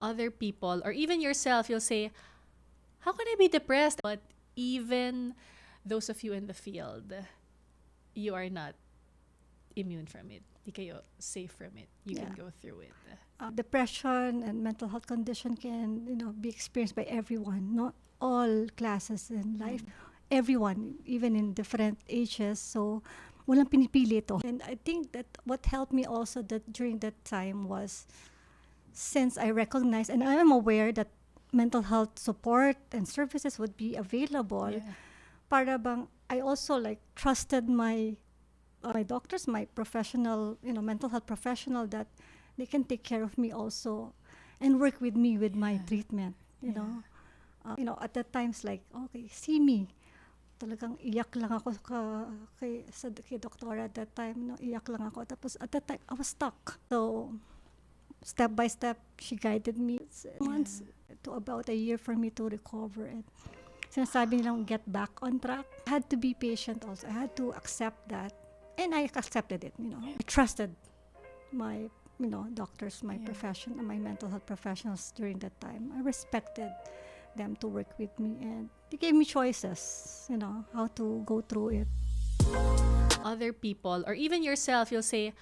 other people or even yourself, you'll say, how can I be depressed? But even those of you in the field, you are not immune from it. Di kayo safe from it. You can Yeah. go through it. Depression and mental health condition can, be experienced by everyone, not all classes in life. Everyone, even in different ages. So, walang pinipili to. And I think that what helped me also that during that time was since I recognize and I am aware that mental health support and services would be available, Yeah. para bang I also like trusted my doctors, my professional, mental health professional, that they can take care of me also and work with me with my Yeah. treatment, Yeah. at that times like, okay, see me. Talagang iyak lang ako kay doktora at that time, iyak lang ako. Tapos at that time, I was stuck. So, step by step, she guided me. It's months to about a year for me to recover. And sinasabi nilang get back on track. I had to be patient also. I had to accept that. And I accepted it. I trusted my, doctors, my Yeah. profession, and my mental health professionals during that time. I respected them to work with me, and they gave me choices, how to go through it. Other people or even yourself, you'll say,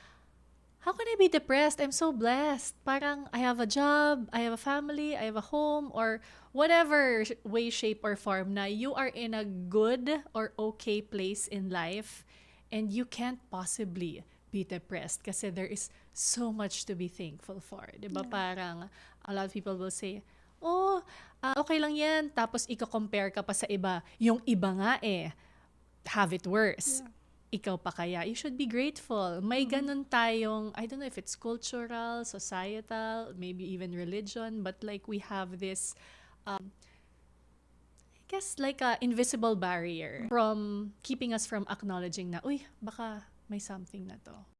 how can I be depressed? I'm so blessed. Parang I have a job, I have a family, I have a home, or whatever way, shape, or form na you are in a good or okay place in life and you can't possibly be depressed kasi there is so much to be thankful for. Diba? Yeah. Parang a lot of people will say, oh, okay lang yan. Tapos i-compare ka pa sa iba. Yung iba nga have it worse. Yeah. Ikaw pa kaya? You should be grateful. May ganun tayong, I don't know if it's cultural, societal, maybe even religion, but like we have this, I guess like a invisible barrier from keeping us from acknowledging na, uy, baka may something na to.